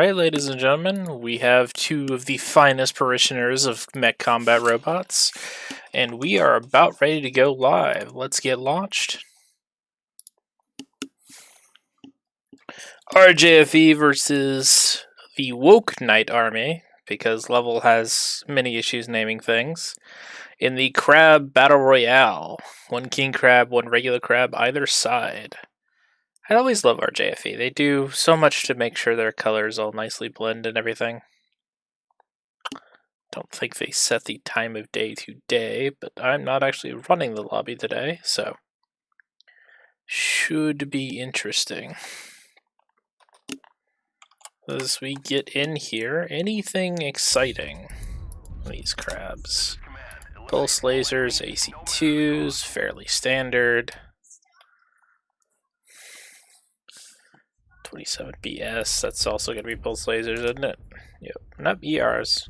Alright, ladies and gentlemen, we have two of the finest parishioners of mech combat robots, and we are about ready to go live. Let's get launched. RJFE versus the Woke Knight Army, because Level has many issues naming things, in the Crab Battle Royale. One King Crab, one regular crab, either side. I always love RJFE. They do so much to make sure their colors all nicely blend and everything. Don't think they set the time of day today, but I'm not actually running the lobby today, so should be interesting. As we get in here, anything exciting? These crabs. Pulse lasers, AC2s, fairly standard. 27 BS, that's also going to be pulse lasers, isn't it? Yep, not ERs.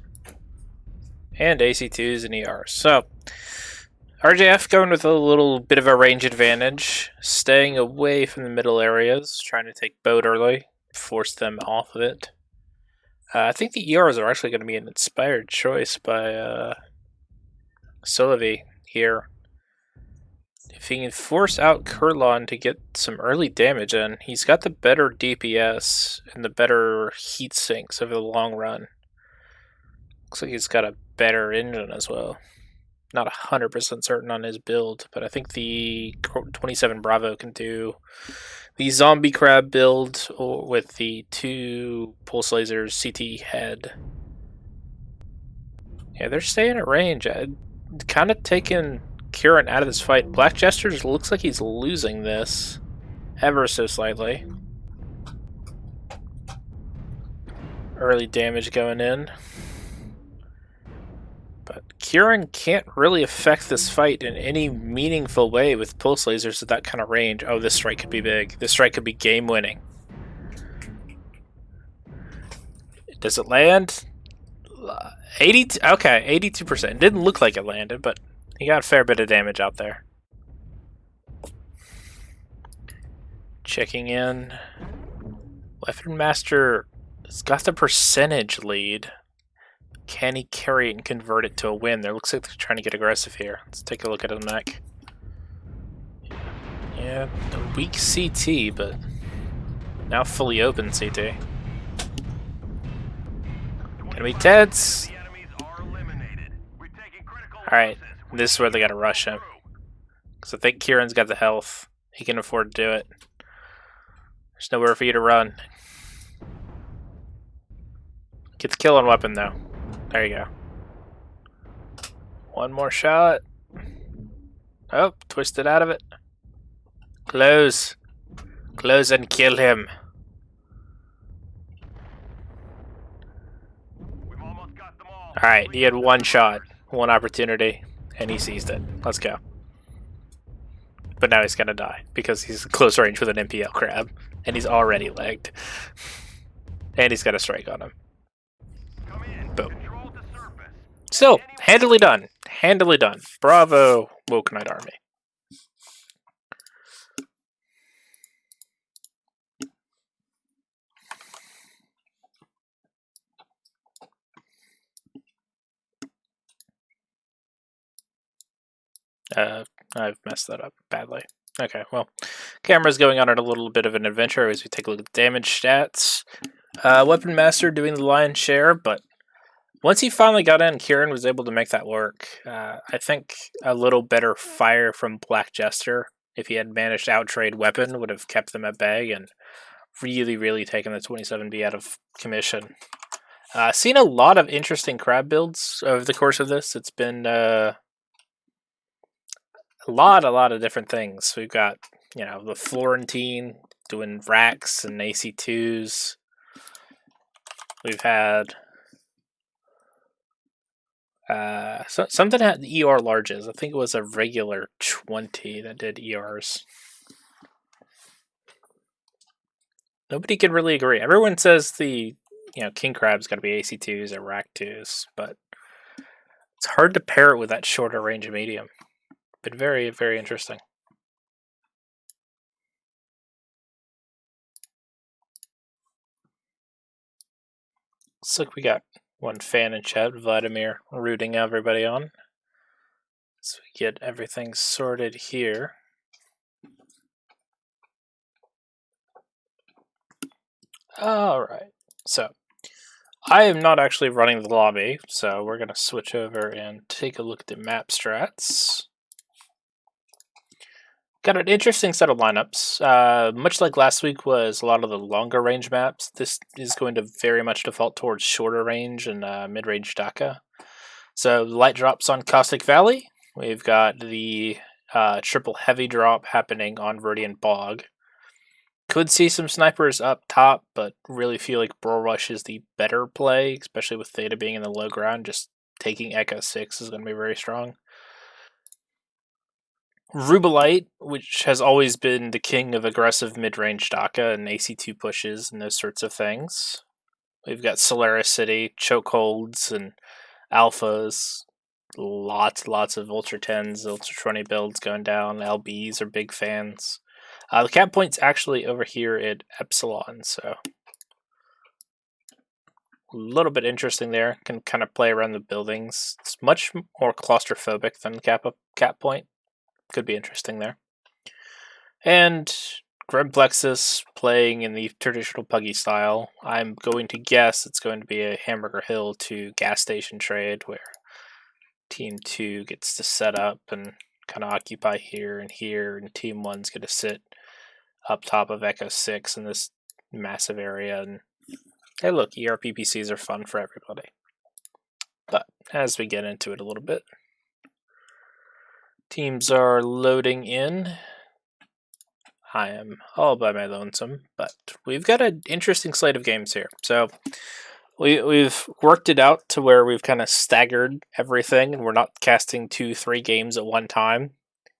And AC2s and ERs. So, RJF going with a little bit of a range advantage, staying away from the middle areas, trying to take boat early, force them off of it. I think the ERs are actually going to be an inspired choice by Solavi here. If he can force out Kurlon to get some early damage in, he's got the better DPS and the better heat sinks over the long run. Looks like he's got a better engine as well. Not 100% certain on his build, but I think the 27 Bravo can do the zombie crab build with the 2 pulse lasers CT head. Yeah, they're staying at range. Kind of taking Kieran out of this fight. Black Jester looks like he's losing this ever so slightly. Early damage going in. But Kieran can't really affect this fight in any meaningful way with pulse lasers at that kind of range. Oh, this strike could be big. This strike could be game winning. Does it land? 80. Okay, 82%. Didn't look like it landed, but he got a fair bit of damage out there. Checking in. Weapon Master has got the percentage lead. Can he carry it and convert it to a win? There looks like they're trying to get aggressive here. Let's take a look at his neck. Yeah, a weak CT, but now fully open CT. Gonna be tense. Alright, this is where they gotta rush him. Because I think Kieran's got the health. He can afford to do it. There's nowhere for you to run. Get the kill on weapon though. There you go. One more shot. Oh, twisted out of it. Close. Close and kill him. Alright, he had one shot, one opportunity, and he seized it. Let's go. But now he's gonna die, because he's close range with an MPL crab, and he's already legged. And he's got a strike on him. Boom. Still, handily done. Handily done. Bravo, Woke Knight Army. I've messed that up badly. Okay, well, camera's going on a little bit of an adventure as we take a look at the damage stats. Weapon Master doing the lion's share, but once he finally got in, Kieran was able to make that work. I think a little better fire from Black Jester, if he had managed to outtrade Weapon, would have kept them at bay and really taken the 27B out of commission. Seen a lot of interesting crab builds over the course of this. It's been a lot of different things. We've got, you know, the Florentine doing racks and AC2s. We've had something had ER larges. I think it was a regular 20 that did ERs. Nobody can really agree. Everyone says the, you know, King Crab's got to be AC2s or Rack 2s, but it's hard to pair it with that shorter range medium. Been very interesting. Looks like we got one fan in chat, Vladimir, rooting everybody on. So we get everything sorted here. Alright, so I am not actually running the lobby, so we're going to switch over and take a look at the map strats. Got an interesting set of lineups. Much like last week was a lot of the longer range maps, this is going to very much default towards shorter range and mid-range DACA. So light drops on Caustic Valley. We've got the triple heavy drop happening on Viridian Bog. Could see some snipers up top, but really feel like Brawl Rush is the better play, especially with Theta being in the low ground. Just taking Echo 6 is going to be very strong. Rubelite, which has always been the king of aggressive mid-range DACA and AC2 pushes and those sorts of things. We've got Solaris City, chokeholds, and alphas. Lots of Ultra 10s, Ultra 20 builds going down. LBs are big fans. The cap point's actually over here at Epsilon, so a little bit interesting there. Can kind of play around the buildings. It's much more claustrophobic than cap point. Could be interesting there. And Grim Plexus playing in the traditional Puggy style. I'm going to guess it's going to be a Hamburger Hill to gas station trade where Team 2 gets to set up and kind of occupy here, and Team 1's going to sit up top of Echo 6 in this massive area. And hey, look, ERPPCs are fun for everybody. But as we get into it a little bit, teams are loading in. I am all by my lonesome, but we've got an interesting slate of games here. So we've worked it out to where we've kind of staggered everything, and we're not casting 2-3 games at one time.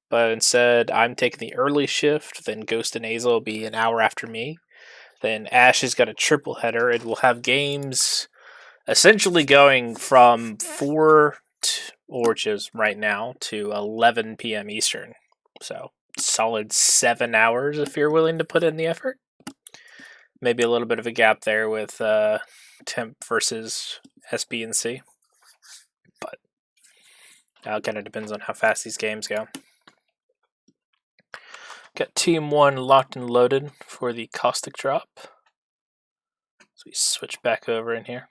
But instead, I'm taking the early shift, then Ghost and Azel will be an hour after me. Then Ash has got a triple header, and we'll have games essentially going from 4 which is right now, to 11 p.m. Eastern. So solid 7 hours if you're willing to put in the effort. Maybe a little bit of a gap there with Temp versus SB and C. But it kind of depends on how fast these games go. Got Team 1 locked and loaded for the Caustic drop. So we switch back over in here.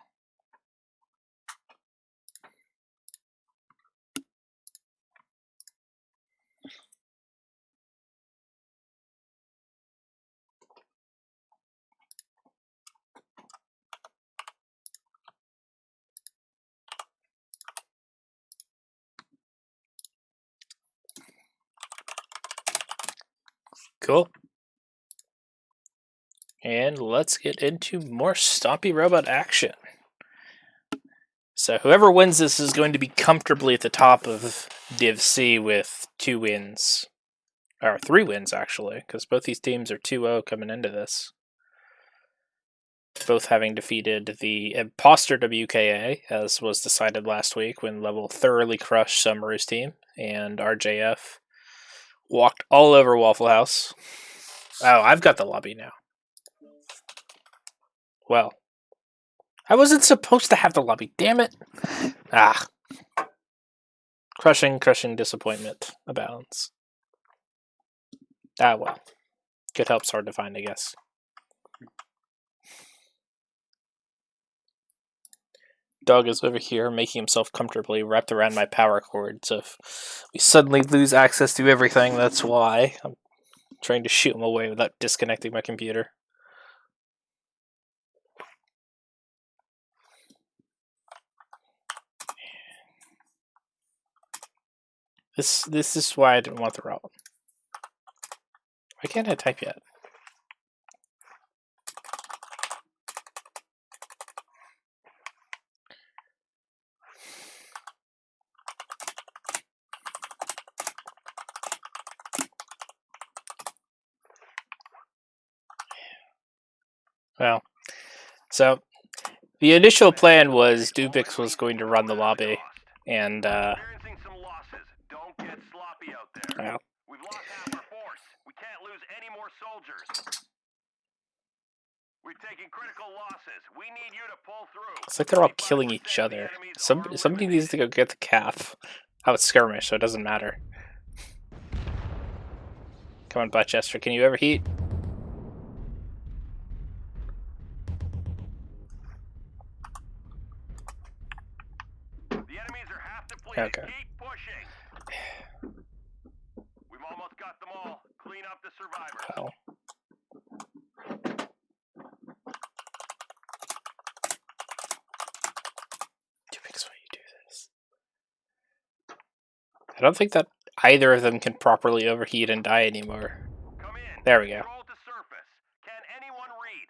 Cool. And let's get into more Stompy Robot action. So whoever wins this is going to be comfortably at the top of Div C with 2 wins. Or 3 wins, actually, because both these teams are 2-0 coming into this. Both having defeated the imposter WKA, as was decided last week when Level thoroughly crushed Summeroo's team, and RJF walked all over Waffle House. Oh, I've got the lobby now. Well, I wasn't supposed to have the lobby, damn it! Ah. Crushing disappointment abounds. Ah, well. Good help's hard to find, I guess. Dog is over here making himself comfortably wrapped around my power cord, so if we suddenly lose access to everything, that's why. I'm trying to shoot him away without disconnecting my computer. This is why I didn't want the route. Why can't I type yet? Well, so the initial plan was Dubix was going to run the lobby, and well, we've lost half our force. We can't lose any more soldiers. We're taking critical losses. We need you to pull through. It's like they're all killing each other. Somebody needs to go get the calf. Oh, it's skirmish, so it doesn't matter. Come on, Butchester, can you overheat? The enemies are half depleted. Okay. Keep pushing. We've almost got them all. Clean up the survivors. Oh. Because why you do this? I don't think that either of them can properly overheat and die anymore. Come in. There we go. Control to surface. Can anyone read?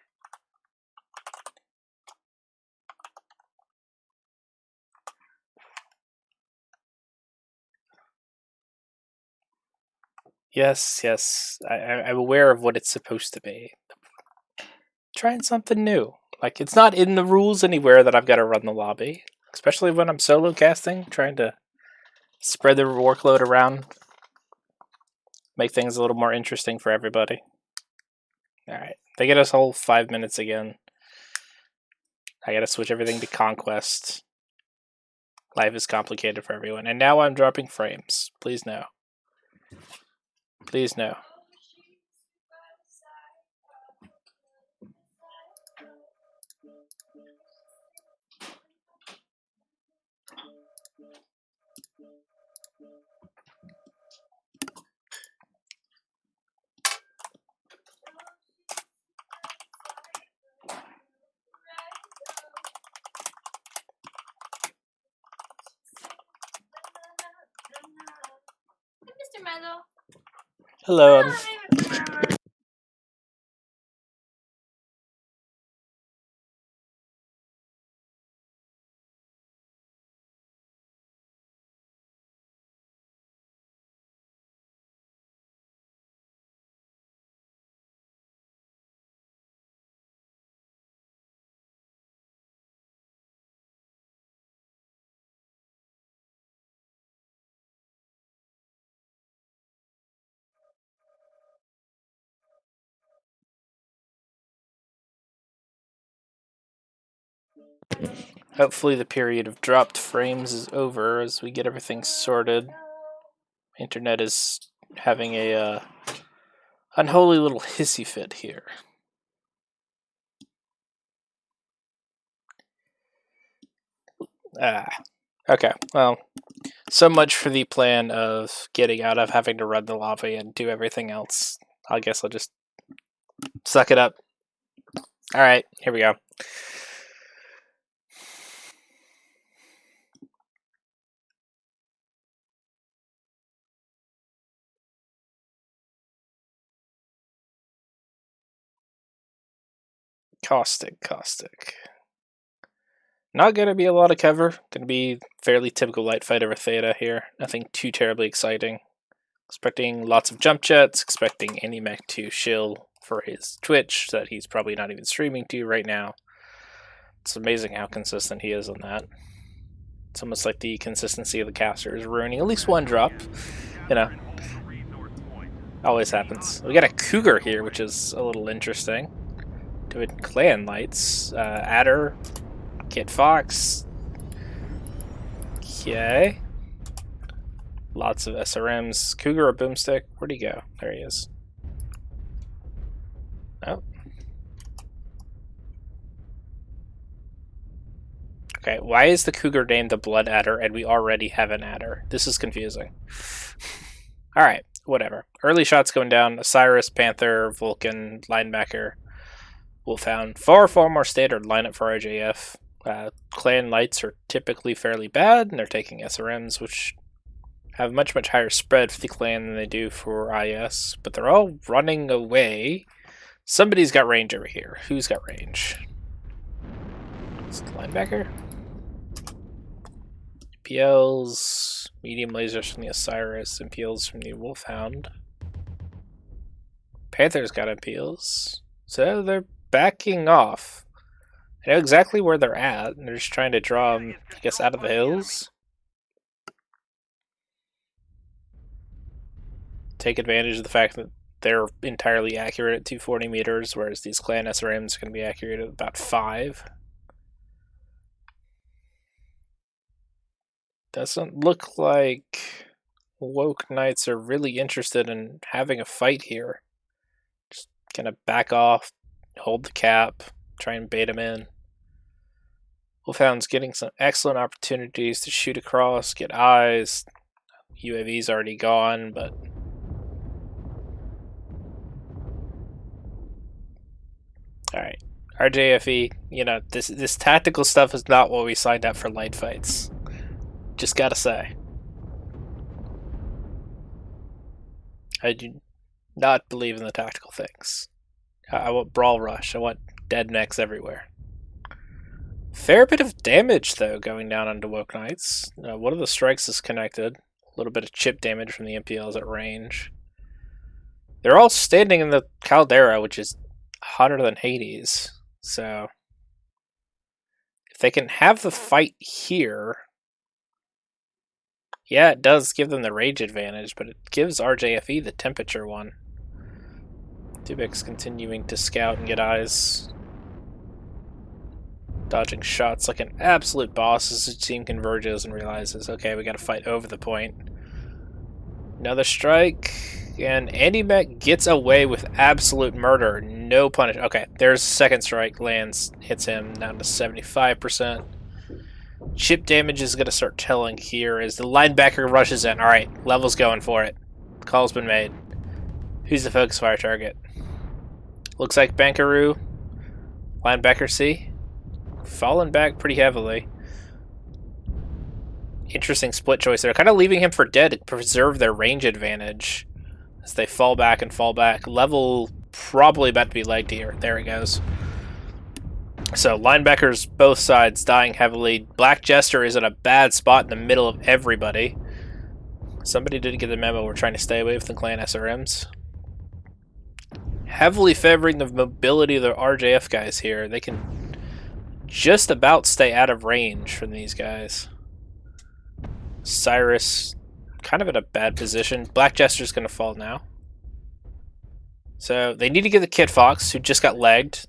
Yes, yes. I'm aware of what it's supposed to be. Trying something new. Like, it's not in the rules anywhere that I've got to run the lobby. Especially when I'm solo casting, trying to spread the workload around. Make things a little more interesting for everybody. Alright, they get us whole 5 minutes again. I gotta switch everything to Conquest. Life is complicated for everyone. And now I'm dropping frames. Please no. Please no. Mr. Mezzo. Hello. Hopefully the period of dropped frames is over as we get everything sorted. Internet is having a unholy little hissy fit here. Okay, well, so much for the plan of getting out of having to run the lobby and do everything else. I guess I'll just suck it up. Alright, here we go. Caustic. Not going to be a lot of cover. Going to be fairly typical light fight over Theta here. Nothing too terribly exciting. Expecting lots of jump jets. Expecting AnyMech to shill for his Twitch that he's probably not even streaming to right now. It's amazing how consistent he is on that. It's almost like the consistency of the caster is ruining at least one drop. You know, always happens. We got a Cougar here, which is a little interesting. Doing clan lights. Adder. Kid Fox. Okay. Lots of SRMs. Cougar or Boomstick? Where'd he go? There he is. Oh. Okay, why is the Cougar named the Blood Adder and we already have an Adder? This is confusing. Alright, whatever. Early shots going down. Osiris, Panther, Vulcan, Linebacker, Wolfhound. Far more standard lineup for RJF. Clan lights are typically fairly bad, and they're taking SRMs, which have much higher spread for the clan than they do for IS, but they're all running away. Somebody's got range over here. Who's got range? It's the linebacker. PLs, medium lasers from the Osiris, MPLs from the Wolfhound. Panther's got MPLs, so they're backing off. I know exactly where they're at, and they're just trying to draw them, I guess, out of the hills. Take advantage of the fact that they're entirely accurate at 240 meters, whereas these clan SRMs are going to be accurate at about 5. Doesn't look like Woke Knights are really interested in having a fight here. Just kind of back off, hold the cap, try and bait him in. Wolfhound's getting some excellent opportunities to shoot across, get eyes. UAV's already gone, but alright. RJFE, you know, this tactical stuff is not what we signed up for light fights. Just gotta say. I do not believe in the tactical things. I want brawl rush. I want dead necks everywhere. Fair bit of damage, though, going down onto Woke Knights. One of the strikes is connected. A little bit of chip damage from the MPLs at range. They're all standing in the caldera, which is hotter than Hades. So, if they can have the fight here, yeah, it does give them the rage advantage, but it gives RJFE the temperature one. Dubik's continuing to scout and get eyes. Dodging shots like an absolute boss as his team converges and realizes, okay, we gotta fight over the point. Another strike, and Andy Mech gets away with absolute murder. No punish. Okay, there's second strike, lands, hits him down to 75%. Chip damage is going to start telling here as the linebacker rushes in. Alright, level's going for it. Call's been made. Who's the focus fire target? Looks like Bankaroo. Linebacker C. Falling back pretty heavily. Interesting split choice there. Kind of leaving him for dead to preserve their range advantage. As they fall back and fall back. Level probably about to be legged here. There it goes. So, linebackers both sides dying heavily. Black Jester is in a bad spot in the middle of everybody. Somebody did get the memo. We're trying to stay away from the clan SRMs. Heavily favoring the mobility of the RJF guys here. They can just about stay out of range from these guys. Cyrus, kind of in a bad position. Black Jester's going to fall now. So, they need to get the Kit Fox, who just got legged.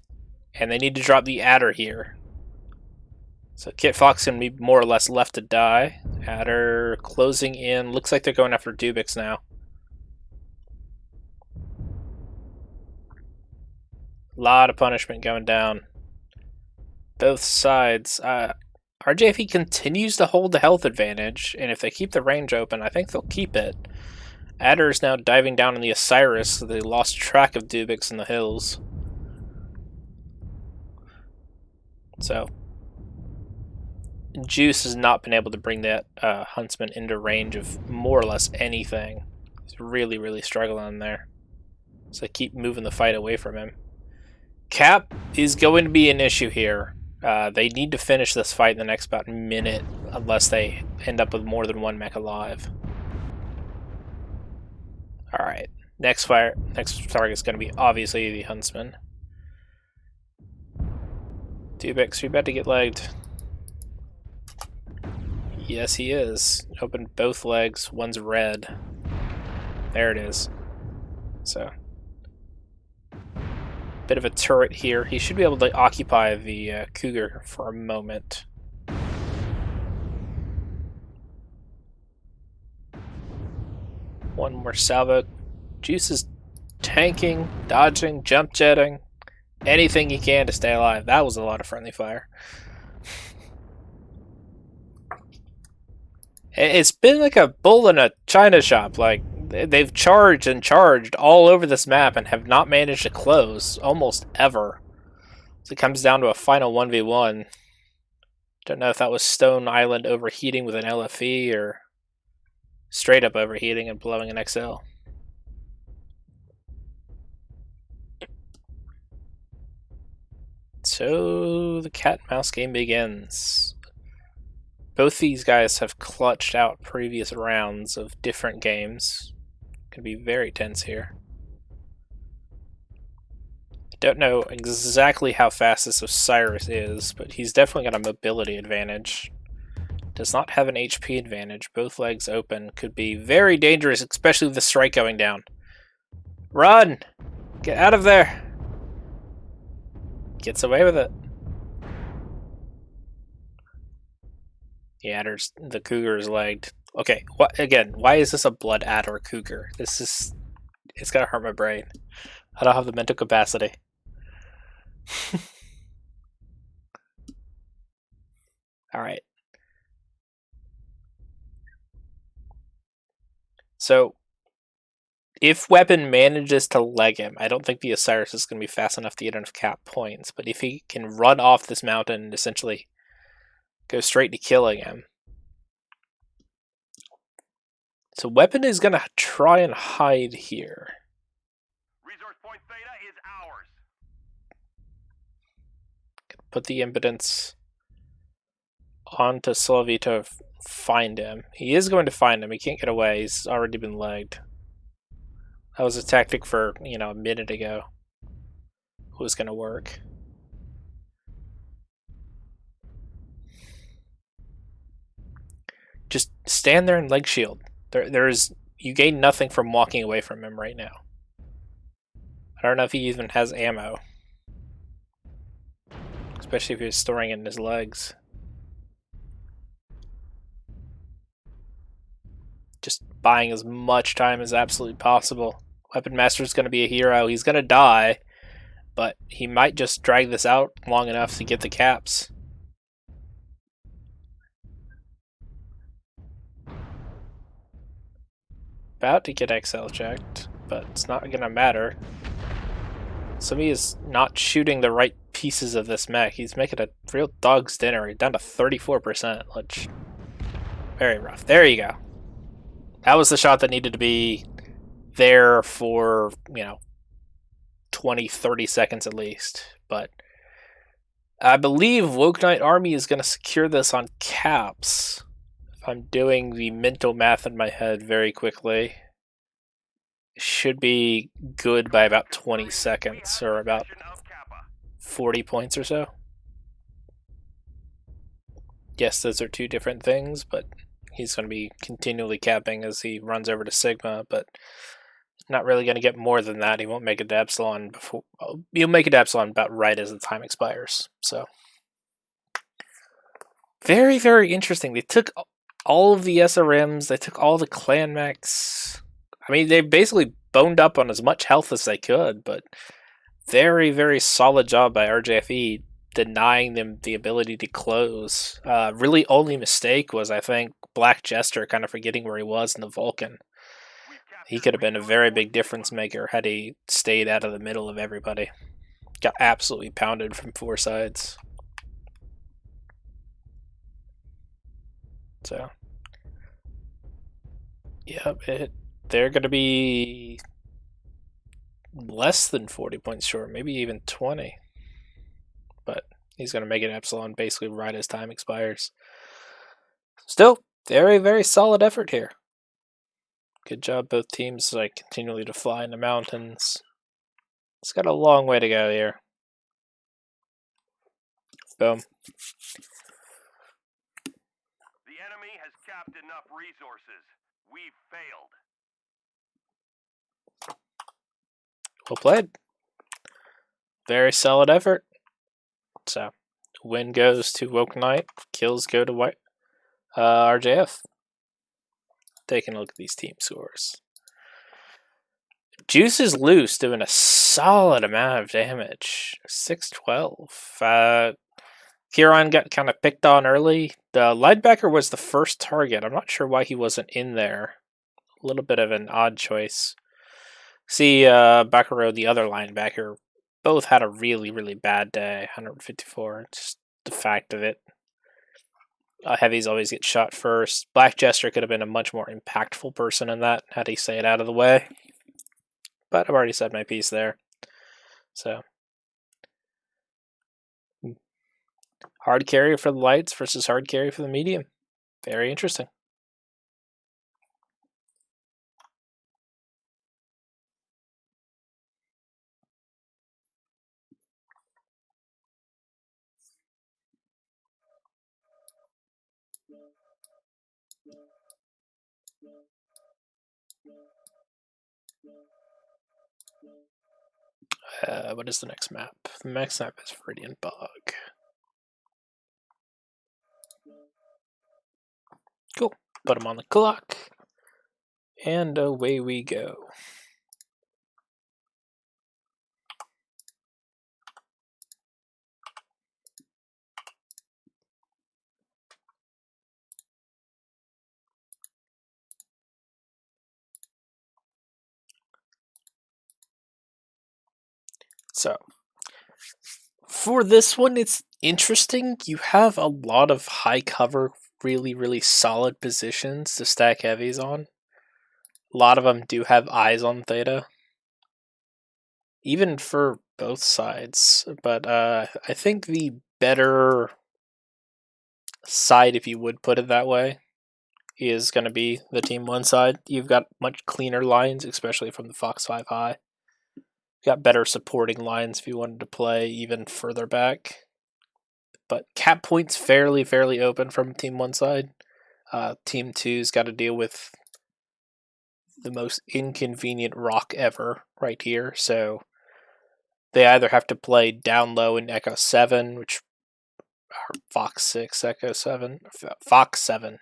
And they need to drop the Adder here. So Kit Fox can be more or less left to die. Adder closing in. Looks like they're going after Dubix now. A lot of punishment going down. Both sides. RJFE continues to hold the health advantage. And if they keep the range open, I think they'll keep it. Adder is now diving down on the Osiris. So they lost track of Dubix in the hills. So, Juice has not been able to bring that Huntsman into range of more or less anything. He's really, really struggling there. So keep moving the fight away from him. Cap is going to be an issue here. They need to finish this fight in the next about minute, unless they end up with more than one mech alive. Alright, next target is going to be obviously the Huntsman. Dubix, you about to get legged. Yes, he is. Open both legs. One's red. There it is. So, bit of a turret here. He should be able to occupy the Cougar for a moment. One more salvo. Juice is tanking, dodging, jump jetting. Anything he can to stay alive. That was a lot of friendly fire. It's been like a bull in a china shop. Like, they've charged and charged all over this map and have not managed to close almost ever. So it comes down to a final 1v1. Don't know if that was Stone Island overheating with an LFE or straight up overheating and blowing an XL. So the cat and mouse game begins. Both these guys have clutched out previous rounds of different games. Could be very tense here. I don't know exactly how fast this Osiris is, but he's definitely got a mobility advantage. Does not have an HP advantage. Both legs open. Could be very dangerous, especially with the strike going down. Run! Get out of there! Gets away with it. Yeah, there's the cougar is lagged. Okay, what again? Why is this a blood adder cougar? This is it's gonna hurt my brain. I don't have the mental capacity. All right. So if Weapon manages to leg him, I don't think the Osiris is going to be fast enough to get enough cap points. But if he can run off this mountain and essentially go straight to killing him, so Weapon is going to try and hide here. Resource point Theta is ours. Put the impotence onto Sylvie to find him. He is going to find him. He can't get away. He's already been legged. That was a tactic for, a minute ago. It was going to work. Just stand there and leg shield. You gain nothing from walking away from him right now. I don't know if he even has ammo. Especially if he's storing it in his legs. Just buying as much time as absolutely possible. Weapon Master's going to be a hero. He's going to die, but he might just drag this out long enough to get the caps. About to get XL checked, but it's not going to matter. Somebody is not shooting the right pieces of this mech. He's making a real dog's dinner. He's down to 34%, which very rough. There you go. That was the shot that needed to be there for, 20, 30 seconds at least. But I believe Woke Knight Army is going to secure this on caps. If I'm doing the mental math in my head very quickly, it should be good by about 20 seconds or about 40 points or so. Yes, those are two different things, but he's going to be continually capping as he runs over to Sigma, but not really going to get more than that. He won't make it to Epsilon before. Well, he'll make it to Epsilon about right as the time expires. So, very, very interesting. They took all of the SRMs, they took all the clan mechs. I mean, they basically boned up on as much health as they could, but very, very solid job by RJFE denying them the ability to close. Really only mistake was, I think, Black Jester kind of forgetting where he was in the Vulcan. He could have been a very big difference maker had he stayed out of the middle of everybody. Got absolutely pounded from four sides. So, yeah, they're going to be less than 40 points short, maybe even 20. But he's going to make it Epsilon basically right as time expires. Still, very, very solid effort here. Good job, both teams, continually to fly in the mountains. It's got a long way to go here. Boom. The enemy has capped enough resources. We've failed. Well played. Very solid effort. So, win goes to Woke Knight, kills go to RJF. Taking a look at these team scores. Juice is loose, doing a solid amount of damage. 612. Kieran got kind of picked on early. The linebacker was the first target. I'm not sure why he wasn't in there. A little bit of an odd choice. See, Bakaro, the other linebacker, both had a really, really bad day. 154. Just the fact of it. Heavies always get shot first. Black Jester could have been a much more impactful person in that had he stayed out of the way. But I've already said my piece there. So, hard carry for the lights versus hard carry for the medium. Very interesting. What is the next map? The next map is Viridian Bog. Cool. Put them on the clock. And away we go. So, for this one, it's interesting. You have a lot of high cover, really, really solid positions to stack heavies on. A lot of them do have eyes on Theta. Even for both sides. But I think the better side, if you would put it that way, is going to be the Team 1 side. You've got much cleaner lines, especially from the Fox 5 High. Got better supporting lines if you wanted to play even further back. But cap point's fairly open from Team 1 side. Team 2's got to deal with the most inconvenient rock ever right here. So they either have to play down low in Echo 7, which are Fox 6, Echo 7, Fox 7.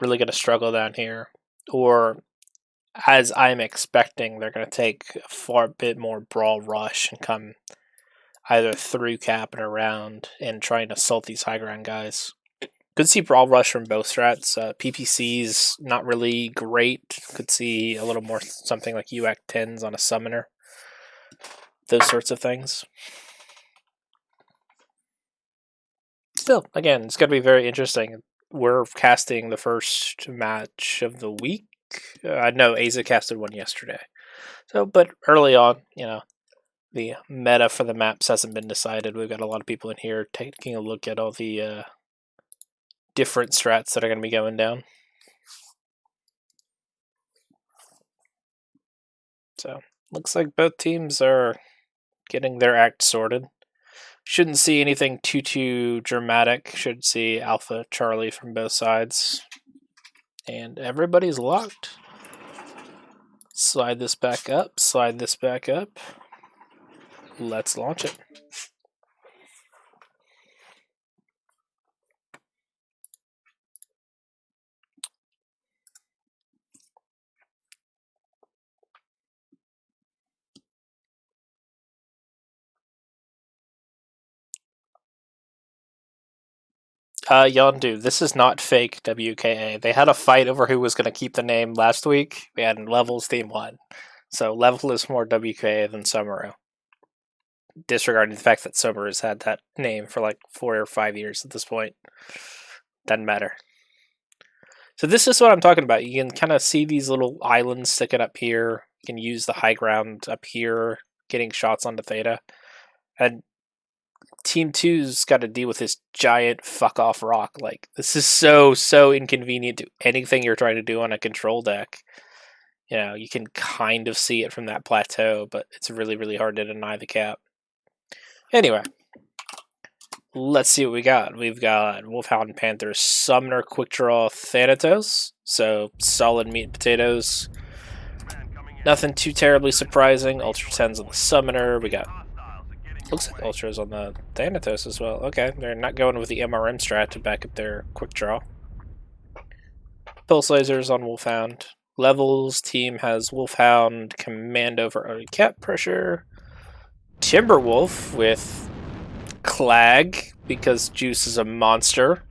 Really going to struggle down here. Or, as I'm expecting, they're going to take a far bit more brawl rush and come either through cap and around and try and assault these high ground guys. Could see brawl rush from both strats. PPC's not really great. Could see a little more something like UAC 10s on a summoner. Those sorts of things. Still, again, it's going to be very interesting. We're casting the first match of the week. I know Aza casted one yesterday. So, but early on, you know, the meta for the maps hasn't been decided. We've got a lot of people in here taking a look at all the different strats that are going to be going down. So, looks like both teams are getting their act sorted. Shouldn't see anything too dramatic. Should see Alpha Charlie from both sides. And everybody's locked. Slide this back up, slide this back up. Let's launch it. Yondu, this is not fake WKA. They had a fight over who was going to keep the name last week. We had Levels Team 1. So Level is more WKA than Sumeru. Disregarding the fact that Sumeru has had that name for like 4 or 5 years at this point. Doesn't matter. So this is what I'm talking about. You can kind of see these little islands sticking up here. You can use the high ground up here, getting shots onto Theta. And Team 2's got to deal with this giant fuck-off rock. Like, this is so inconvenient to anything you're trying to do on a control deck. You know, you can kind of see it from that plateau, but it's really hard to deny the cap. Anyway, let's see what we got. We've got Wolfhound Panther, Summoner, Quick Draw, Thanatos. So, solid meat and potatoes. Nothing too terribly surprising. Ultra 10s on the Summoner. We got... Looks like Ultras on the Thanatos as well. Okay, they're not going with the MRM strat to back up their Quick Draw. Pulse Lasers on Wolfhound. Levels team has Wolfhound, Commando for early cap pressure. Timberwolf with Clag, because Juice is a monster.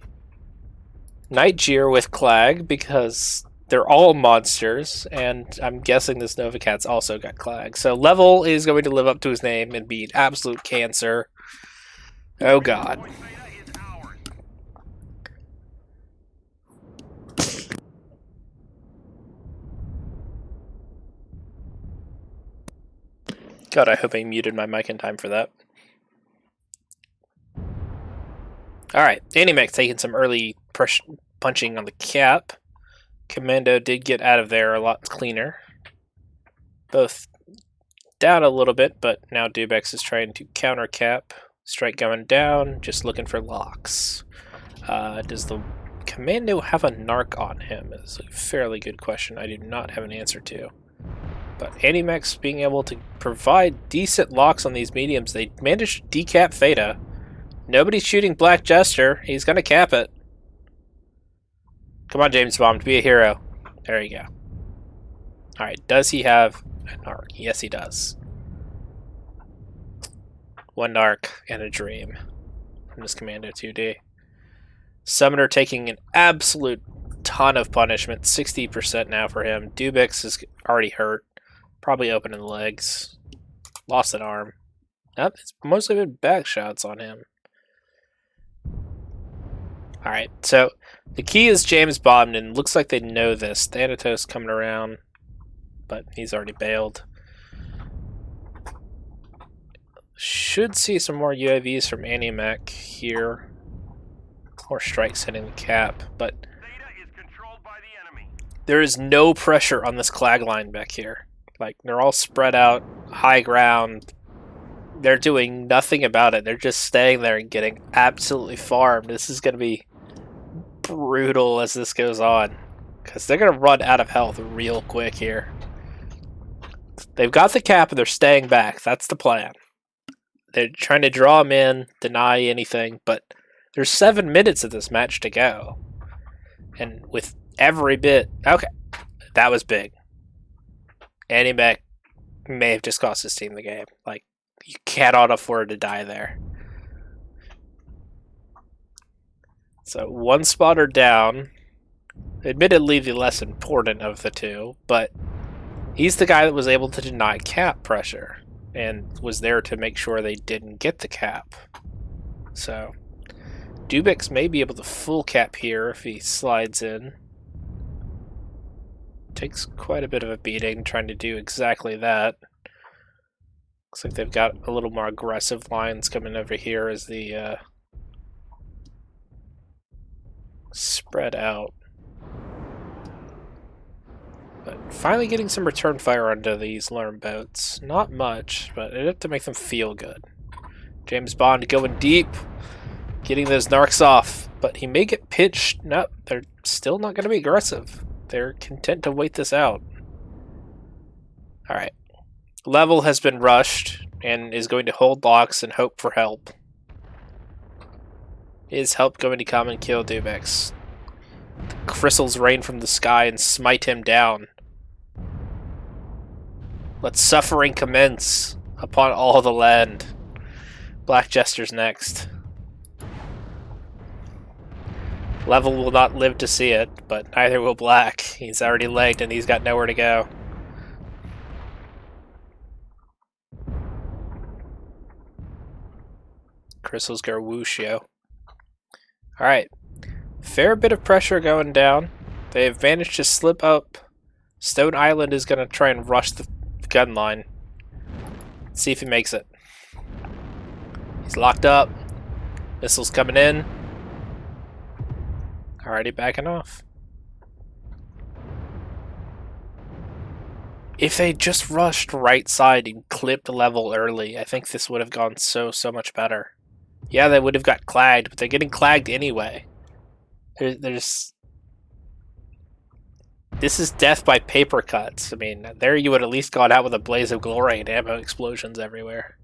Nightjeer with Clag, because they're all monsters, and I'm guessing this Nova Cat's also got Clag. So Level is going to live up to his name and be an absolute cancer. Oh god. God, I hope I muted my mic in time for that. Alright, Animex taking some early punching on the cap. Commando did get out of there a lot cleaner. Both down a little bit, but now Dubex is trying to counter cap. Strike going down, just looking for locks. Does the Commando have a narc on him? Is a fairly good question I do not have an answer to. But Animex being able to provide decent locks on these mediums. They managed to decap Theta. Nobody's shooting Black Jester. He's going to cap it. Come on, James Bond, be a hero. There you go. Alright, does he have an arc? Yes, he does. One arc and a dream from this Commando 2D. Summoner taking an absolute ton of punishment. 60% now for him. Dubix is already hurt. Probably open in the legs. Lost an arm. Nope, it's mostly been back shots on him. Alright, so the key is James Bond, and looks like they know this. Thanatos coming around, but he's already bailed. Should see some more UAVs from Animec here. More strikes hitting the cap, but there is no pressure on this clag line back here. Like, they're all spread out, high ground. They're doing nothing about it. They're just staying there and getting absolutely farmed. This is going to be brutal as this goes on, because they're going to run out of health real quick here. They've got the cap and they're staying back. That's the plan. They're trying to draw them in, deny anything, but there's 7 minutes of this match to go. And with every bit... Okay, that was big. Animec may have just cost his team the game. Like, you cannot afford to die there. So, one spotter down. Admittedly, the less important of the two, but he's the guy that was able to deny cap pressure and was there to make sure they didn't get the cap. So, Dubix may be able to full cap here if he slides in. Takes quite a bit of a beating trying to do exactly that. Looks like they've got a little more aggressive lines coming over here as the spread out. But finally getting some return fire onto these alarm boats. Not much, but enough to make them feel good. James Bond going deep, getting those narcs off, but he may get pitched. No, they're still not going to be aggressive. They're content to wait this out. Alright. Level has been rushed and is going to hold locks and hope for help. Is help going to come and kill Dubix? The crystals rain from the sky and smite him down. Let suffering commence upon all the land. Black Jester's next. Level will not live to see it, but neither will Black. He's already legged and he's got nowhere to go. Crystals go whoosh, yo. Alright. Fair bit of pressure going down. They've managed to slip up. Stone Island is going to try and rush the gun line. Let's see if he makes it. He's locked up. Missiles coming in. Already backing off. If they just rushed right side and clipped Level early, I think this would have gone so much better. Yeah, they would have got clagged, but they're getting clagged anyway. There's... This is death by paper cuts. I mean, there you would at least gone out with a blaze of glory and ammo explosions everywhere.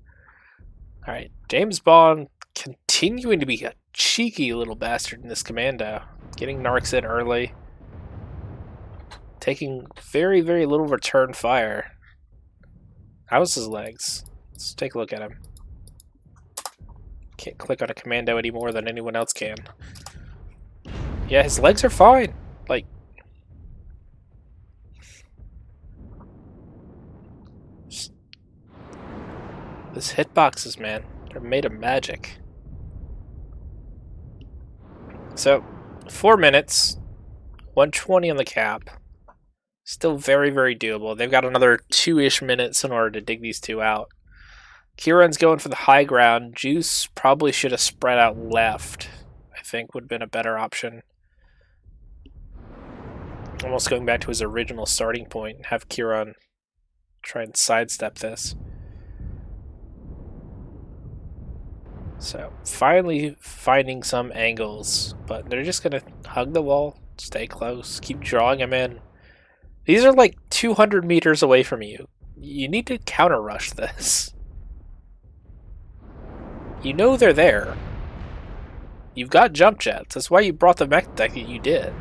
Alright, James Bond continuing to be a cheeky little bastard in this commando. Getting narcs in early. Taking very little return fire. How's his legs? Let's take a look at him. Can't click on a commando any more than anyone else can. Yeah, his legs are fine. Like, this hitboxes, man, they're made of magic. So, 4 minutes, 120 on the cap. Still very doable. They've got another 2-ish minutes in order to dig these two out. Kieran's going for the high ground. Juice probably should have spread out left. I think would have been a better option. Almost going back to his original starting point and have Kieran try and sidestep this. So, finally finding some angles, but they're just going to hug the wall, stay close, keep drawing him in. These are like 200 meters away from you. You need to counter rush this. You know they're there. You've got jump jets. That's why you brought the mech deck that you did.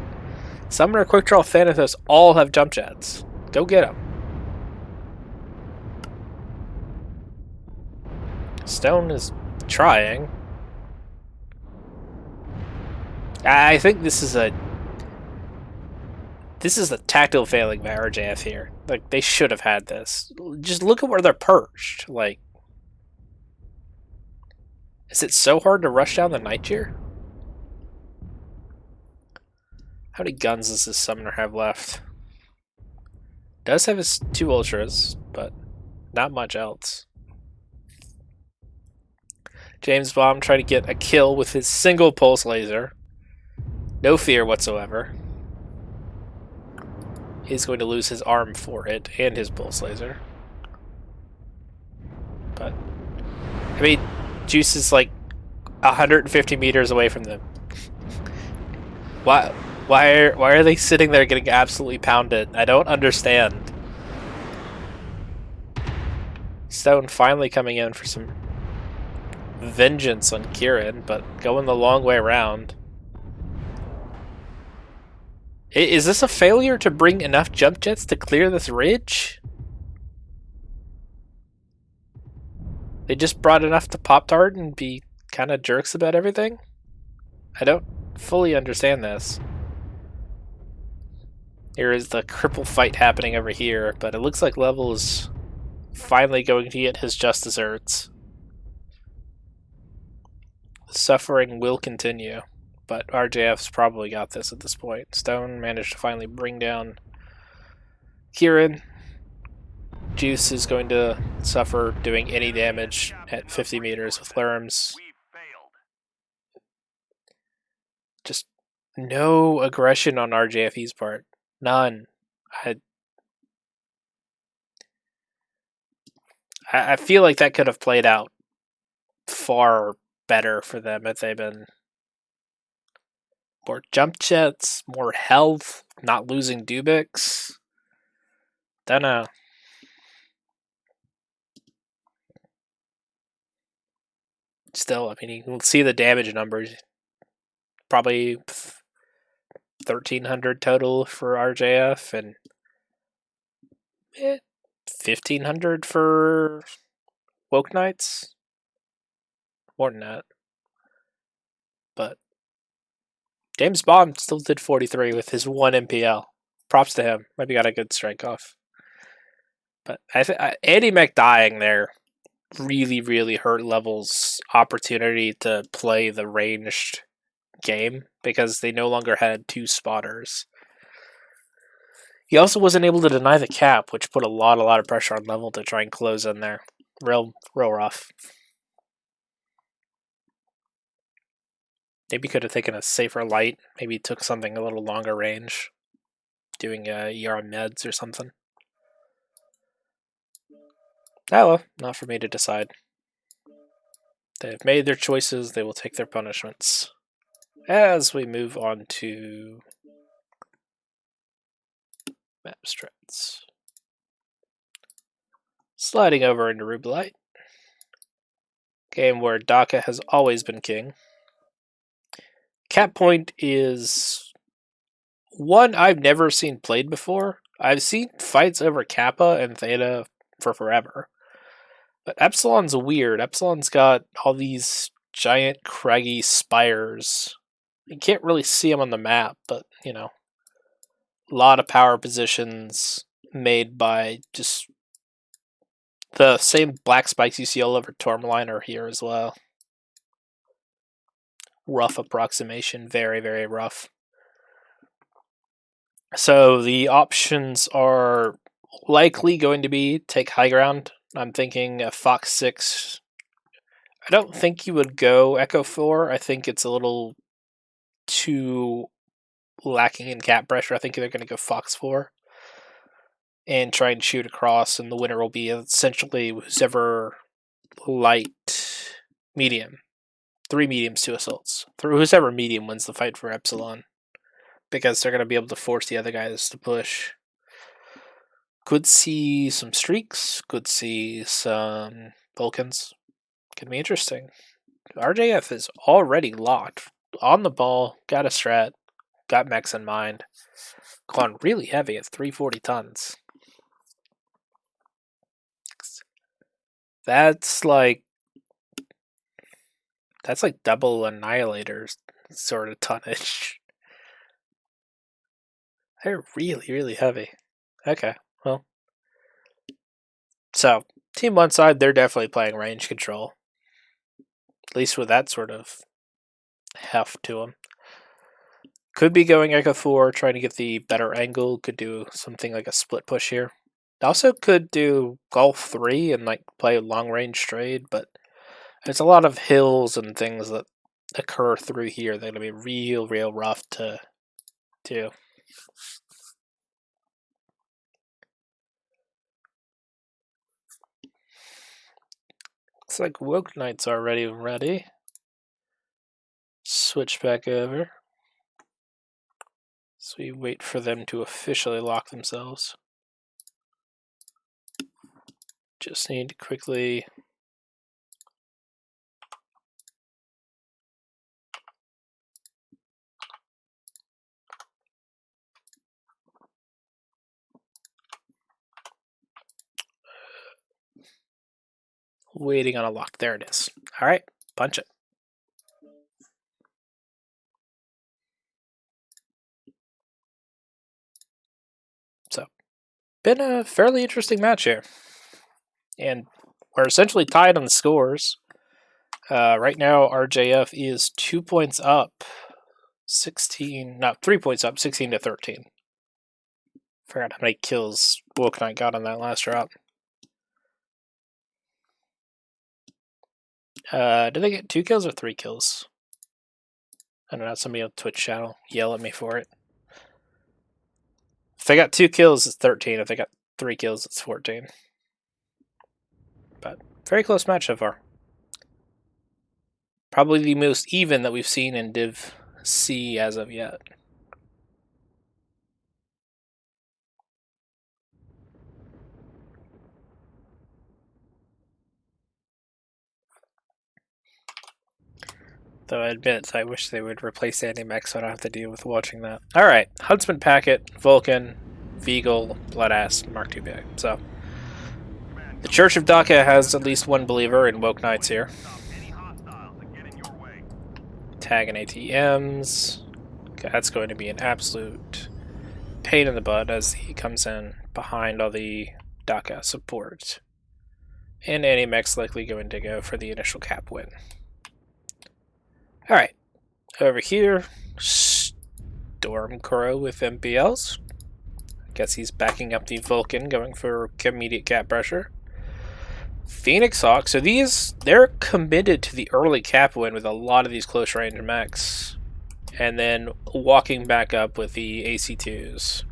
Summoner, Quick Draw, Thanatos all have jump jets. Go get them. Stone is trying. I think this is a tactical failing by RJF here. Like, they should have had this. Just look at where they're perched. Like, is it so hard to rush down the Night Cheer? How many guns does this summoner have left? Does have his 2 ultras, but not much else. James Bomb trying to get a kill with his single pulse laser. No fear whatsoever. He's going to lose his arm for it and his pulse laser. But, I mean, Juice is like 150 meters away from them. Why are they sitting there getting absolutely pounded? I don't understand. Stone finally coming in for some vengeance on Kieran, but going the long way around. Is this a failure to bring enough jump jets to clear this ridge? They just brought enough to Pop-Tart and be kind of jerks about everything? I don't fully understand this. Here is the cripple fight happening over here, but it looks like Level is finally going to get his just desserts. The suffering will continue, but RJF's probably got this at this point. Stone managed to finally bring down Kieran. Juice is going to suffer doing any damage at 50 meters with Lerms. Just no aggression on RJFE's part. None. I feel like that could have played out far better for them if they'd been more jump jets, more health, not losing Dubix. Don't know. Still, I mean, you can see the damage numbers. Probably 1,300 total for RJF and 1,500 for Woke Knights. More than that. But James Bond still did 43 with his 1 MPL. Props to him. Maybe got a good strike off. But Andy Mech dying there really, really hurt Level's opportunity to play the ranged game because they no longer had 2 spotters. He also wasn't able to deny the cap, which put a lot of pressure on Level to try and close in there. Real rough. Maybe could have taken a safer light. Maybe took something a little longer range. Doing ER meds or something. Oh well, not for me to decide. They have made their choices, they will take their punishments. As we move on to map strats. Sliding over into Rubelite. Game where Daka has always been king. Cap Point is one I've never seen played before. I've seen fights over Kappa and Theta for forever. But Epsilon's weird. Epsilon's got all these giant craggy spires. You can't really see them on the map, but, you know, a lot of power positions made by just the same black spikes you see all over Tourmaline are here as well. Rough approximation. Very, very rough. So the options are likely going to be take high ground. I'm thinking a Fox 6. I don't think you would go Echo 4. I think it's a little too lacking in cap pressure. I think they're going to go Fox 4 and try and shoot across, and the winner will be essentially whoever light medium. 3 mediums, 2 assaults. Whoever medium wins the fight for Epsilon, because they're going to be able to force the other guys to push. Could see some streaks, could see some Vulcans. Could be interesting. RJF is already locked. On the ball, got a strat, got mechs in mind. Gone really heavy at 340 tons. That's like double Annihilator's sort of tonnage. They're really, really heavy. Okay, well. So, Team 1 side, they're definitely playing range control. At least with that sort of heft to them. Could be going Echo 4, trying to get the better angle. Could do something like a split push here. Also could do Golf 3 and like play a long range trade, but there's a lot of hills and things that occur through here. They're going to be real rough to do. Looks like Woke Knight's already ready. Switch back over. So we wait for them to officially lock themselves. Just need to quickly waiting on a lock. There it is. All right, punch it. So, been a fairly interesting match here. And we're essentially tied on the scores. Right now, RJF is 2 points up. 3 points up, 16 to 13. Forgot how many kills Woke Knight got on that last round. Did they get 2 kills or 3 kills? I don't know, somebody on Twitch channel yell at me for it. If they got 2 kills, it's 13. If they got 3 kills, it's 14. But very close match so far. Probably the most even that we've seen in Div C as of yet. Though I admit, I wish they would replace Anti-Mech so I don't have to deal with watching that. Alright, Huntsman Packet, Vulcan, Veagle, Bloodass, Mark II bag. So, the Church of Daka has at least one believer in Woke Knights here. Tagging ATMs. Okay, that's going to be an absolute pain in the butt as he comes in behind all the Daka support. And Anti-Mech's likely going to go for the initial cap win. Alright, over here, Stormcrow with MPLs. Guess he's backing up the Vulcan, going for immediate cap pressure. Phoenix Hawk, so they're committed to the early cap win with a lot of these close range mechs. And then walking back up with the AC2s.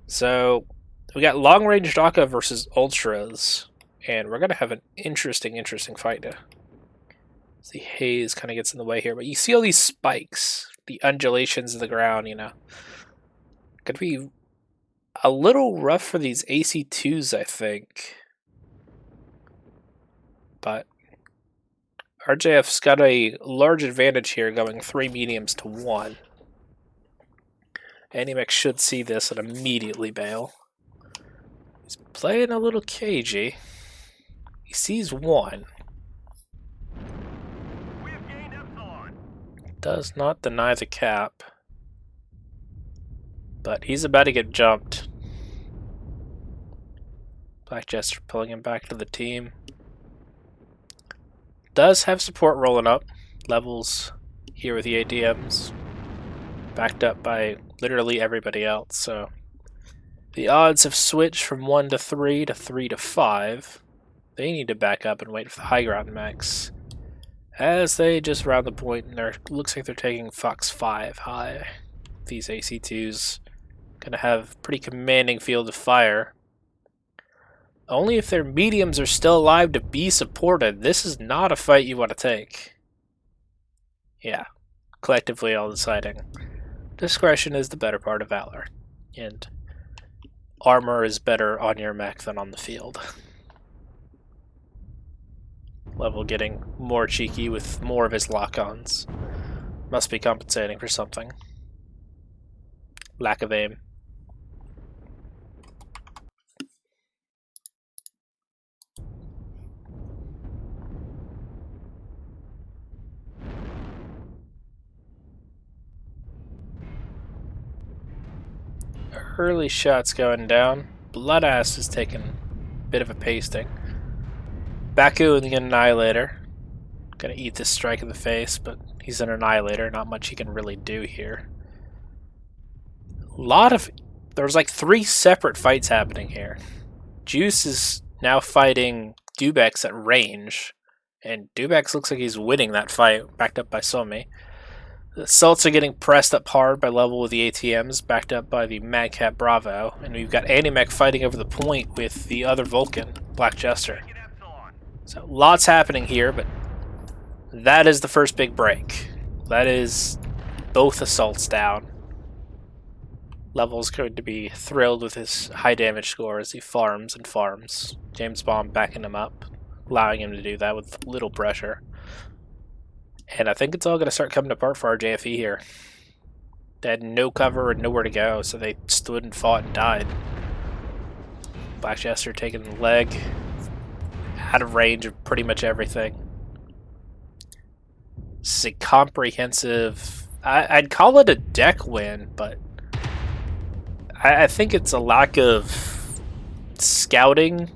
So, we got long range Daka versus Ultras. And we're going to have an interesting fight to. The haze kind of gets in the way here, but you see all these spikes, the undulations of the ground, you know. Could be a little rough for these AC2s, I think. But RJF's got a large advantage here, going 3 mediums to 1. Anti-Mech should see this and immediately bail. He's playing a little cagey. He sees 1. Does not deny the cap. But he's about to get jumped. Black Jester pulling him back to the team. Does have support rolling up. Levels here with the ATMs. Backed up by literally everybody else, so the odds have switched from 1 to 3 to 3 to 5. They need to back up and wait for the high ground max. As they just round the point, and looks like they're taking Fox 5 high. These AC2s gonna have pretty commanding field of fire. Only if their mediums are still alive to be supported. This is not a fight you want to take. Yeah, collectively all deciding. Discretion is the better part of valor. And armor is better on your mech than on the field. Level getting more cheeky with more of his lock-ons. Must be compensating for something. Lack of aim. Early shots going down. Bloodass is taking a bit of a pasting. Baku and the Annihilator. Gonna eat this strike in the face, but he's an Annihilator. Not much he can really do here. There's like 3 separate fights happening here. Juice is now fighting Dubex at range, and Dubex looks like he's winning that fight, backed up by Somi. The Assaults are getting pressed up hard by level with the ATMs, backed up by the Madcap Bravo, and we've got Animech fighting over the point with the other Vulcan, Black Jester. So lots happening here, but that is the first big break. That is both Assaults down. Level's going to be thrilled with his high damage score as he farms and farms. James Bond backing him up, allowing him to do that with little pressure. And I think it's all going to start coming apart for RJFE here. They had no cover and nowhere to go, so they stood and fought and died. Black Jester taking the leg, out of range of pretty much everything. This is a comprehensive... I'd call it a deck win, but I think it's a lack of scouting.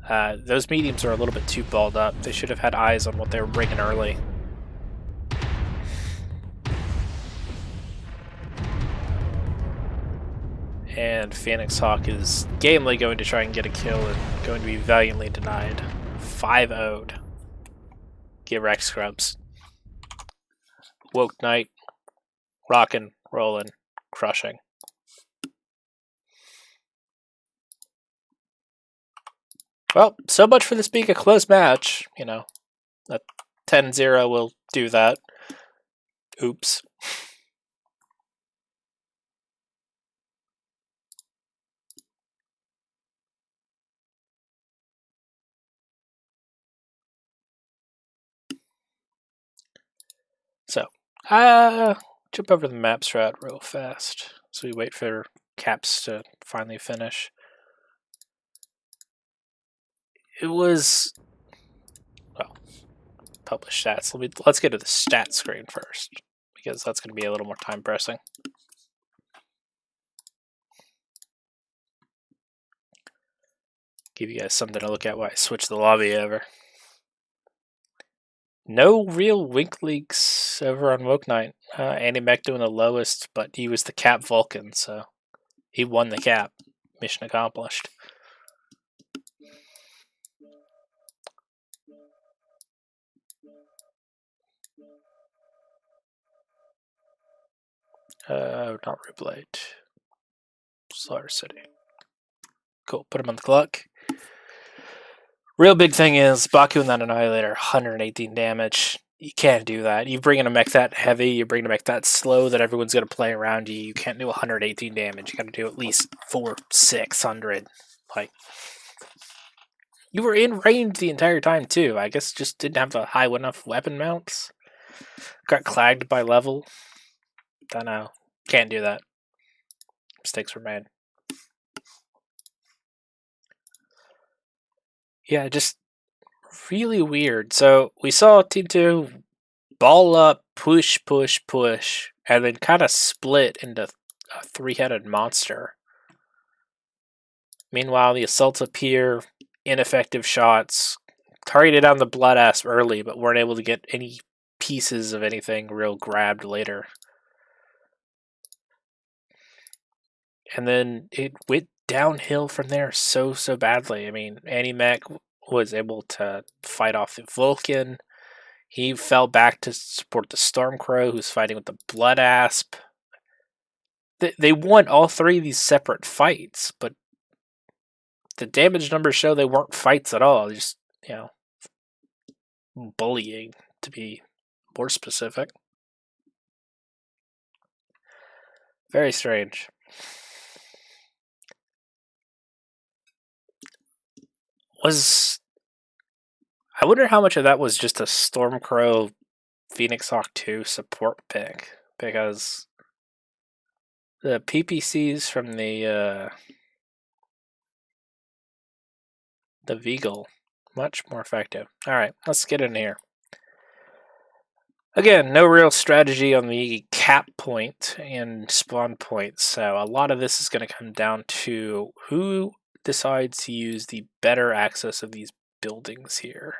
Those mediums are a little bit too balled up. They should have had eyes on what they were bringing early. And Phoenix Hawk is gamely going to try and get a kill and going to be valiantly denied. 5-0'd. Get wrecked, scrubs. Woke Knight. Rockin', rollin', crushing. Well, so much for this being a close match. You know, a 10-0 will do that. Oops. So, jump over the map strat real fast so we wait for Caps to finally finish. It was, well, publish stats. Let's get to the stat screen first, because that's going to be a little more time pressing. Give you guys something to look at while I switch the lobby over. No real wink leaks over on Woke Knight. Andy Mech doing the lowest, but he was the Cap Vulcan, so he won the Cap. Mission accomplished. Not Reblade. Slaughter City. Cool, put him on the clock. Real big thing is, Baku and that Annihilator, 118 damage. You can't do that. You bring in a mech that heavy, you bring in a mech that slow that everyone's going to play around you. You can't do 118 damage. You got to do at least 400-600. Like, you were in range the entire time, too. I guess just didn't have the high enough weapon mounts. Got clagged by level. Don't know. Can't do that. Mistakes were made. Yeah, just really weird. So we saw Team 2 ball up, push, push, push, and then kind of split into a 3-headed monster. Meanwhile, the assaults appear, ineffective shots, targeted on the Bloodass early, but weren't able to get any pieces of anything real grabbed later. And then it went downhill from there so badly. I mean, Animech was able to fight off the Vulcan. He fell back to support the Stormcrow, who's fighting with the Blood Asp. They won all 3 of these separate fights, but the damage numbers show they weren't fights at all. Just, you know, bullying, to be more specific. Very strange. I wonder how much of that was just a Stormcrow Phoenix Hawk 2 support pick, because the PPCs from the Veagle, much more effective. Alright, let's get in here. Again, no real strategy on the cap point and spawn point, so a lot of this is going to come down to who decides to use the better access of these buildings here.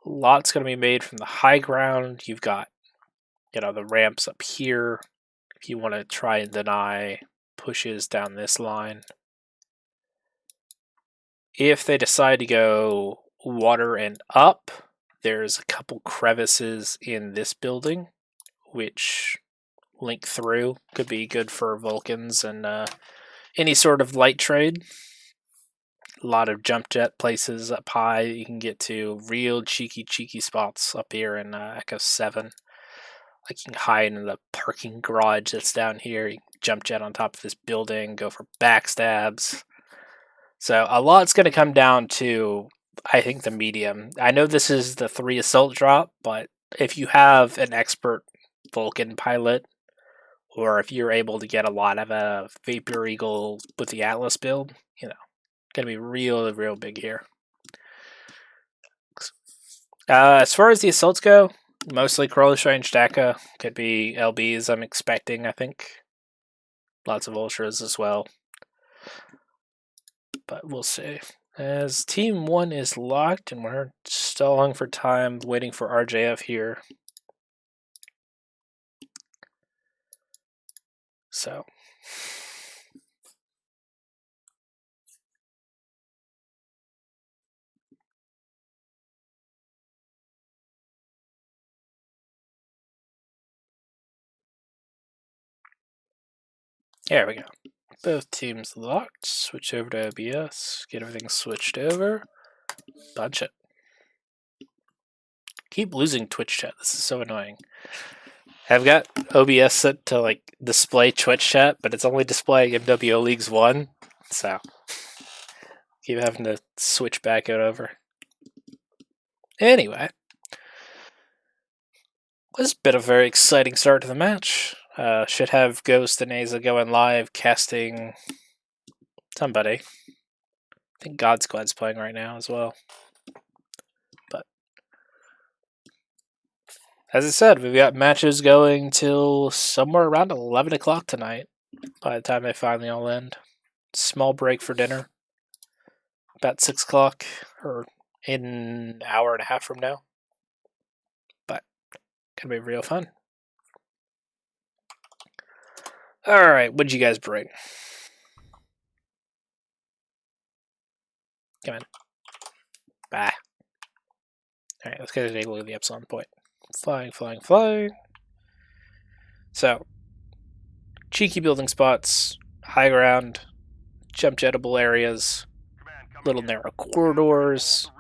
Lots going to be made from the high ground. You've got, the ramps up here if you want to try and deny pushes down this line. If they decide to go water and up, there's a couple crevices in this building which link through. Could be good for Vulcans and any sort of light trade. A lot of jump jet places up high you can get to. Real cheeky spots up here in Echo 7. Like you can hide in the parking garage that's down here. You can jump jet on top of this building, go for backstabs. So a lot's going to come down to, I think, the medium. I know this is the 3 assault drop, but if you have an expert Vulcan pilot, or if you're able to get a lot of a Vapor Eagle with the Atlas build, going to be real big here. As far as the assaults go, mostly close range DACA. Could be LBs I'm expecting, I think. Lots of Ultras as well. But we'll see. As Team 1 is locked, and we're stalling for time, waiting for RJF here. So. There we go. Both teams locked. Switch over to OBS. Get everything switched over. Bunch it. Keep losing Twitch chat. This is so annoying. I've got OBS set to display Twitch chat, but it's only displaying MWO Leagues 1. So keep having to switch back it over. Anyway. This has been a very exciting start to the match. Should have Ghost and Aza going live, casting somebody. I think God Squad's playing right now as well. But as I said, we've got matches going till somewhere around 11 o'clock tonight by the time they finally all end. Small break for dinner. About 6 o'clock, or in an hour and a half from now. But gonna be real fun. Alright, what'd you guys bring? Come on. Bah. Alright, let's get a look at the Epsilon point. Flying. So, cheeky building spots, high ground, jump jetable areas, little narrow corridors.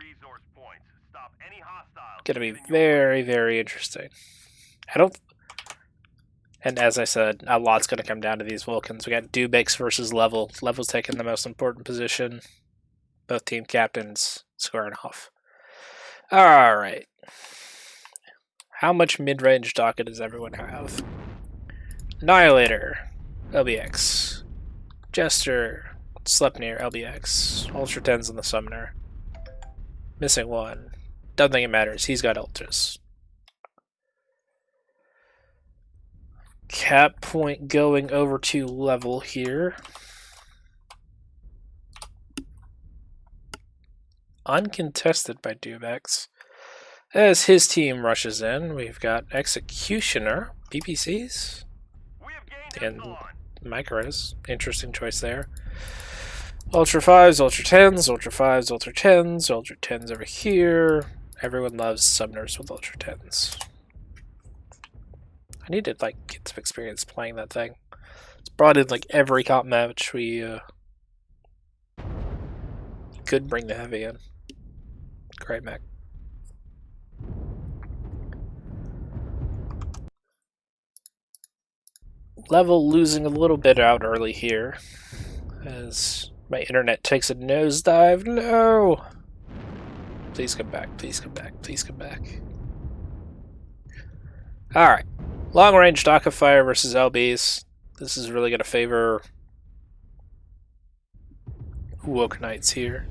Gonna be very interesting. And as I said, a lot's going to come down to these Vulcans. We got Dubix versus Level. Level's taking the most important position. Both team captains squaring off. Alright. How much mid-range docket does everyone have? Annihilator, LBX. Jester, Sleipnir, LBX. Ultra 10s on the Summoner. Missing one. Doesn't think it matters. He's got Ultras. Cap point going over to Level here. Uncontested by Dubex. As his team rushes in, we've got Executioner, PPCs, and Micros. Interesting choice there. Ultra 5s, Ultra 10s, Ultra 5s, Ultra 10s, Ultra 10s over here. Everyone loves Summoners with Ultra 10s. I need to get some experience playing that thing. It's brought in every comp match we could bring the heavy in. Great mech. Level losing a little bit out early here, as My internet takes a nosedive. No! Please come back. Please come back. Please come back. Alright. Long range Dock of Fire versus LBs. This is really going to favor Woke Knights here.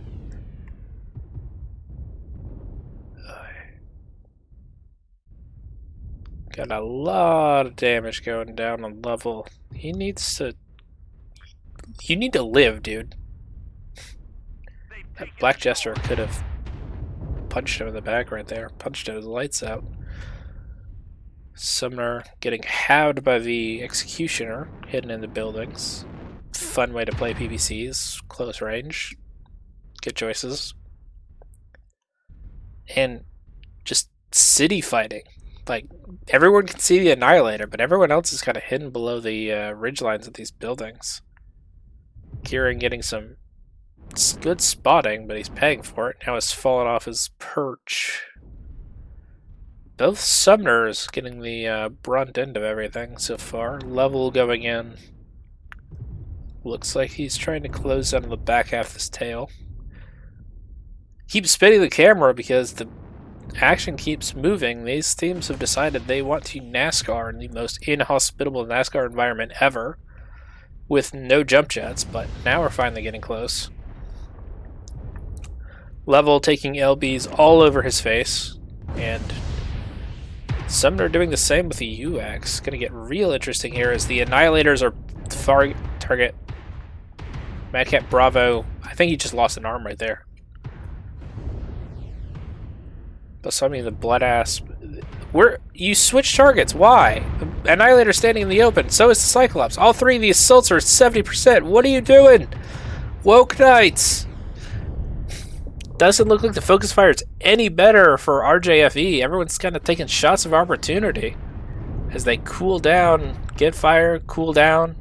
Got a lot of damage going down on level. He needs to... You need to live, dude. That Black Jester could have punched him in the back right there. Punched his lights out. Summoner getting halved by the Executioner, hidden in the buildings. Fun way to play PvCs. Close range. Good choices. And just city fighting. Like, everyone can see the Annihilator, but everyone else is kind of hidden below the ridge lines of these buildings. Kieran getting some good spotting, but he's paying for it. Now he's fallen off his perch. Both Summoners getting the brunt end of everything so far. Level going in. Looks like he's trying to close down the back half of his tail. Keep spinning the camera because the action keeps moving. These teams have decided they want to NASCAR in the most inhospitable NASCAR environment ever with no jump jets, but now we're finally getting close. Level taking LBs all over his face, and Summoner doing the same with the UX. Gonna get real interesting here as the Annihilators are far target. Madcap Bravo, I think he just lost an arm right there. But suddenly the Bloodass... You switch targets, why? The Annihilator's standing in the open, so is the Cyclops. All three of the assaults are 70%. What are you doing? Woke Knights! Doesn't look like the focus fire is any better for RJFE. Everyone's kind of taking shots of opportunity as they cool down, get fire, cool down.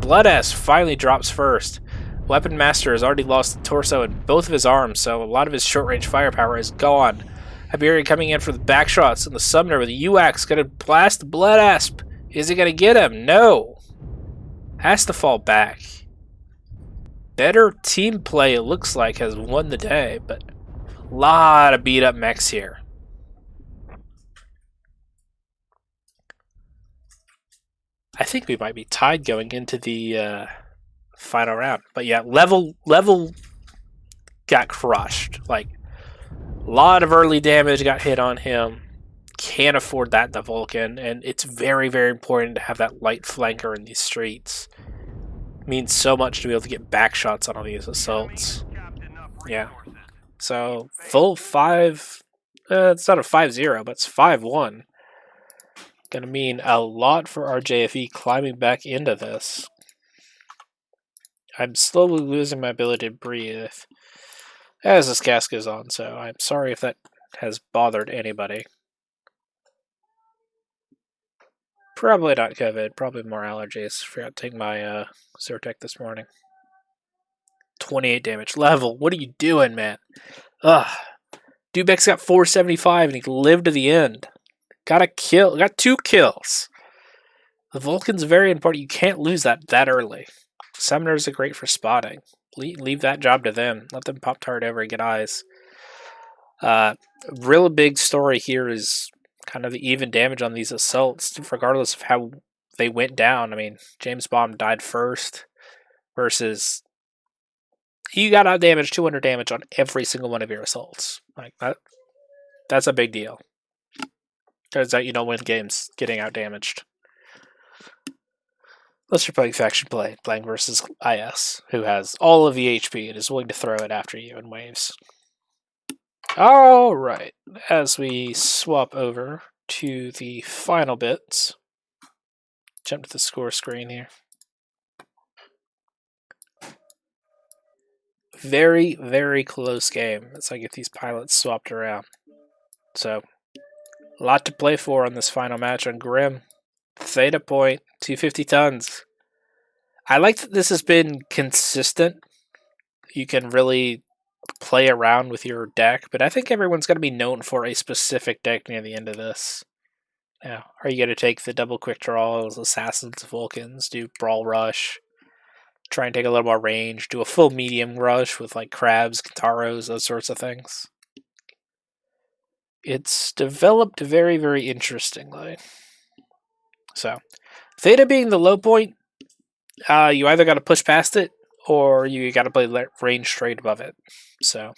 Bloodass finally drops first. Weapon Master has already lost the torso and both of his arms, so a lot of his short-range firepower is gone. Hyperion coming in for the back shots, and the Summoner with the UX going to blast the Bloodasp. Is he going to get him? No. Has to fall back. Better team play, it looks like, has won the day, but a lot of beat-up mechs here. I think we might be tied going into the final round. But yeah, level got crushed. Like, a lot of early damage got hit on him. Can't afford that in the Vulcan, and it's very, very important to have that light flanker in these streets. Means so much to be able to get back shots on all these assaults. Yeah. So, full 5... it's not a 5-0, but it's 5-1. Gonna mean a lot for RJFE climbing back into this. I'm slowly losing my ability to breathe as this cast goes on, so I'm sorry if that has bothered anybody. Probably not COVID, probably more allergies. Forgot to take my Zyrtec this morning. 28 damage. Level, what are you doing, man? Ugh. Dubek's got 475 and he lived to the end. Got a kill, got 2 kills. The Vulcan's very important. You can't lose that early. Summoners are great for spotting. Leave that job to them. Let them pop tart over and get eyes. Real big story here is kind of the even damage on these assaults, regardless of how they went down. I mean, James Bond died first versus you got out damage, 200 damage on every single one of your assaults. Like that's a big deal. Turns out you don't win games getting out damaged. Unless you're playing faction play, playing versus IS, who has all of the HP and is willing to throw it after you in waves. Alright, as we swap over to the final bits, jump to the score screen here. Very, very close game as I get these pilots swapped around. So, a lot to play for on this final match on Grim. Theta Point, 250 tons. I like that this has been consistent. You can really play around with your deck, but I think everyone's going to be known for a specific deck near the end of this. Now, are you going to take the double quick draws, Assassins, Vulcans, do Brawl Rush, try and take a little more range, do a full medium rush with like crabs, Kataros, those sorts of things. It's developed very, very interestingly. So, Theta being the low point, you either got to push past it or you got to play range straight above it. So,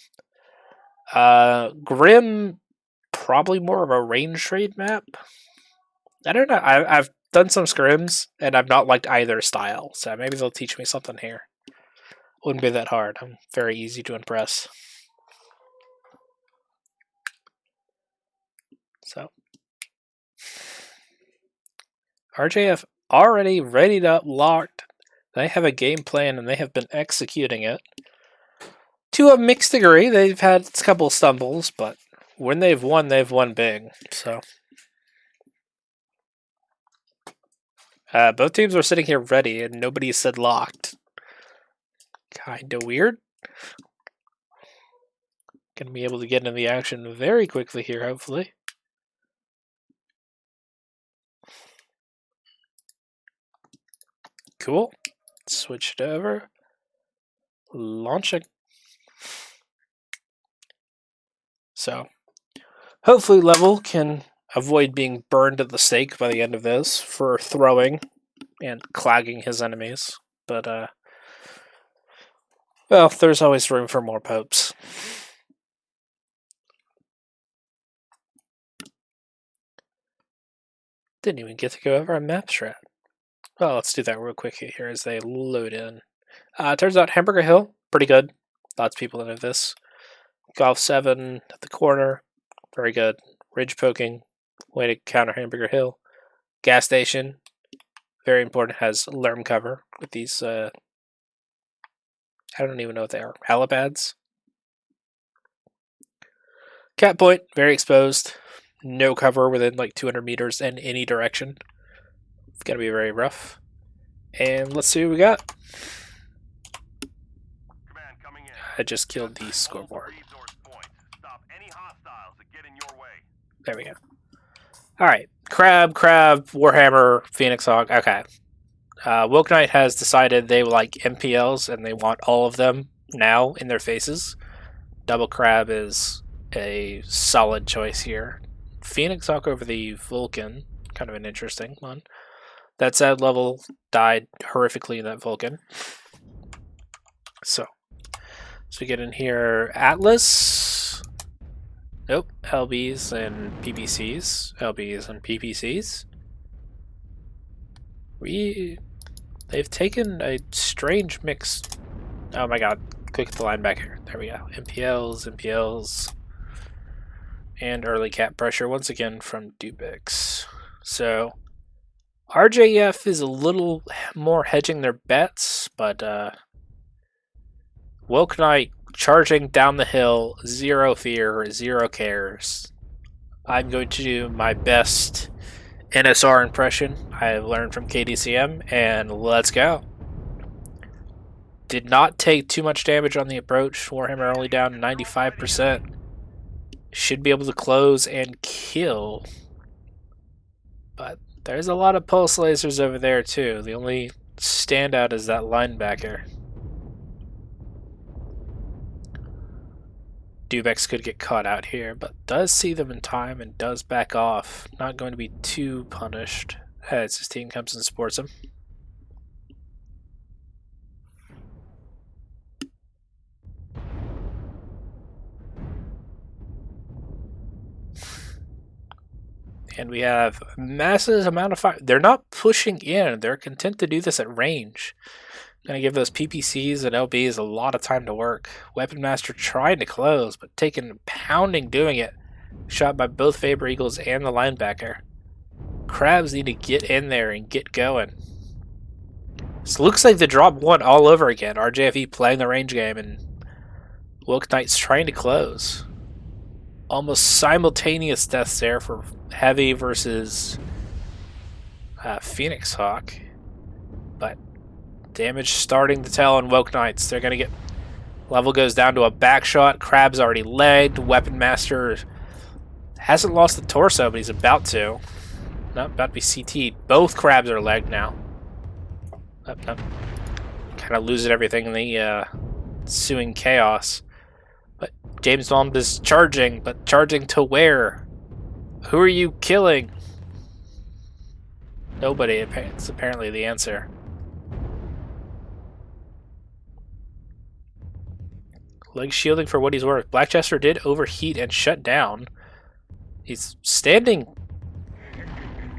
Grim, probably more of a range trade map. I don't know. I've done some scrims and I've not liked either style, so maybe they'll teach me something here. Wouldn't be that hard. I'm very easy to impress. So, RJF already readied up, locked. They have a game plan and they have been executing it. To a mixed degree, they've had a couple stumbles, but when they've won big. So, both teams are sitting here ready and nobody said locked. Kinda weird. Gonna be able to get into the action very quickly here, hopefully. Cool. Switch it over. Launch it. So, hopefully Level can avoid being burned at the stake by the end of this for throwing and clagging his enemies. But, well, there's always room for more popes. Didn't even get to go over a map strat. Well, let's do that real quick here as they load in. Turns out Hamburger Hill, pretty good. Lots of people into this. Golf 7 at the corner, very good. Ridge poking, way to counter Hamburger Hill. Gas station, very important, has lerm cover with these, I don't even know what they are, helipads. Cat point, very exposed. No cover within like 200 meters in any direction. It's going to be very rough. And let's see what we got. I just killed the scoreboard. There we go. Alright. Crab, Warhammer, Phoenix Hawk. Okay. Woke Knight has decided they like MPLs and they want all of them now in their faces. Double Crab is a solid choice here. Phoenix Hawk over the Vulcan. Kind of an interesting one. That said, Level died horrifically in that Vulcan. So we get in here Atlas. Nope. LBs and PPCs. LBs and PPCs. They've taken a strange mix. Oh my god. Click the linebacker. There we go. MPLs. And early cap pressure once again from Dubix. So RJF is a little more hedging their bets, but Woke Knight charging down the hill, zero fear, zero cares. I'm going to do my best NSR impression I learned from KDCM, and let's go. Did not take too much damage on the approach. Warhammer only down 95%. Should be able to close and kill. But there's a lot of pulse lasers over there too. The only standout is that linebacker. Dubex could get caught out here, but does see them in time and does back off. Not going to be too punished as his team comes and supports him. And we have massive amount of fire. They're not pushing in. They're content to do this at range. Gonna give those PPCs and LBs a lot of time to work. Weapon Master trying to close, but taking a pounding doing it. Shot by both Faber Eagles and the linebacker. Crabs need to get in there and get going. This looks like the drop one all over again. RJFE playing the range game and Woke Knight's trying to close. Almost simultaneous deaths there for Heavy versus Phoenix Hawk. But damage starting to tell on Woke Knights. They're going to get... Level goes down to a back shot. Crab's already legged. Weapon Master hasn't lost the torso, but he's about to. Not about to be CT'd. Both Crabs are legged now. Okay, kind of losing everything in the ensuing chaos. But James Bond is charging, but charging to where? Who are you killing? Nobody. It's apparently the answer. Leg shielding for what he's worth. Blackchester did overheat and shut down. He's standing.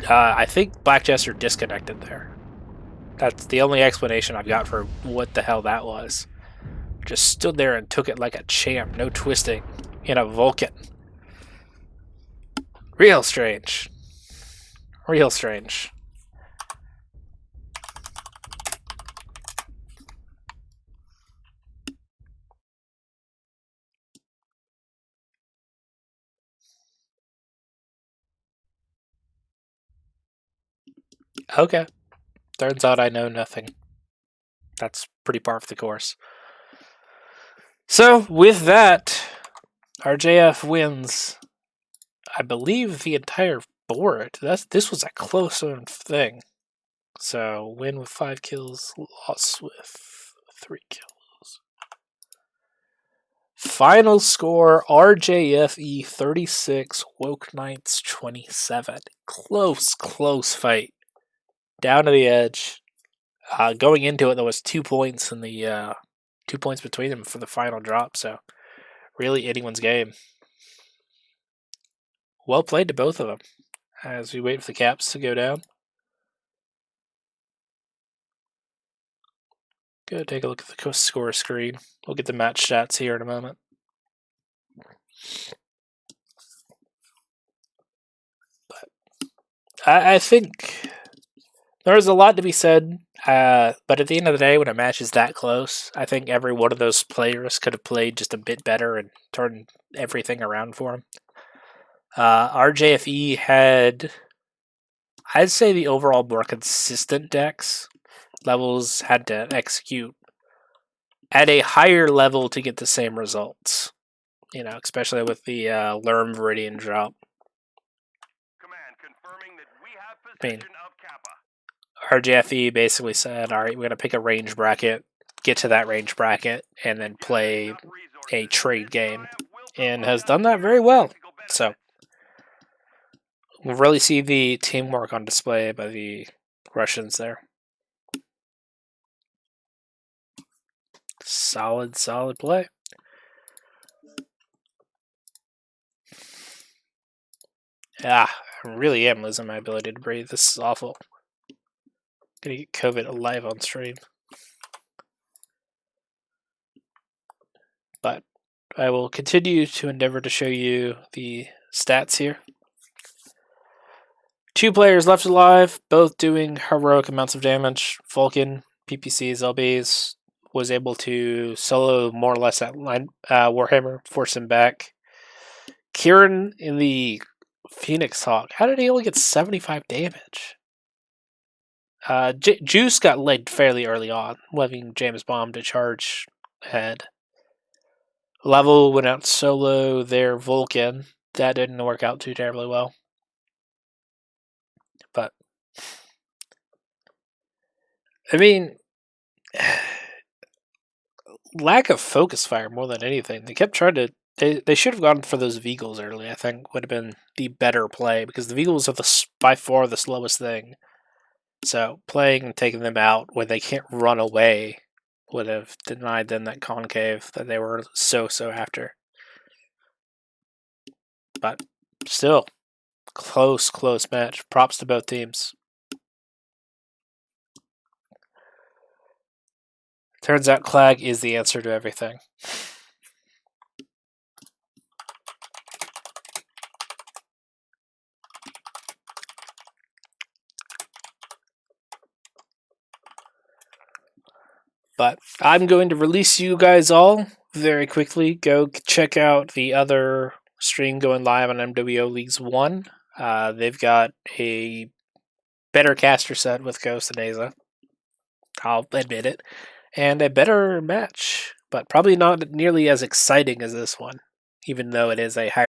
I think Blackchester disconnected there. That's the only explanation I've got for what the hell that was. Just stood there and took it like a champ. No twisting. In a Vulcan. Real strange. Real strange. Okay. Turns out I know nothing. That's pretty par for the course. So, with that, RJF wins, I believe, the entire board. This was a close thing. So, win with 5 kills, loss with 3 kills. Final score, RJFE 36, Woke Knights 27. Close fight. Down to the edge. Going into it, there was 2 points in the 2 points between them for the final drop. So, really anyone's game. Well played to both of them. As we wait for the caps to go down. Go take a look at the score screen. We'll get the match stats here in a moment. But I think there's a lot to be said, but at the end of the day, when a match is that close, I think every one of those players could have played just a bit better and turned everything around for them. RJFE had, I'd say, the overall more consistent decks. Levels had to execute at a higher level to get the same results. You know, especially with the Lerm Viridian drop. Command confirming that we have possession of Kappa. RJFE basically said, all right, we're going to pick a range bracket, get to that range bracket, and then play a trade game. And has done that very well. So, we'll really see the teamwork on display by the Russians there. Solid play. I really am losing my ability to breathe. This is awful. Gonna get COVID live on stream. But I will continue to endeavor to show you the stats here. 2 players left alive, both doing heroic amounts of damage. Vulcan, PPCs, LBs, was able to solo more or less that line, Warhammer, force him back. Kieran in the Phoenix Hawk, how did he only get 75 damage? Juice got laid fairly early on, leaving James Bond to charge ahead. Level went out solo there, Vulcan. That didn't work out too terribly well. But, I mean, lack of focus fire more than anything. They kept trying to. They should have gone for those Vegals early. I think would have been the better play because the Vegals are by far the slowest thing. So playing and taking them out when they can't run away would have denied them that concave that they were so after. But still, close match. Props to both teams. Turns out Clag is the answer to everything. But I'm going to release you guys all very quickly. Go check out the other stream going live on MWO Leagues 1. They've got a better caster set with Ghost and Aza. I'll admit it. And a better match, but probably not nearly as exciting as this one, even though it is a higher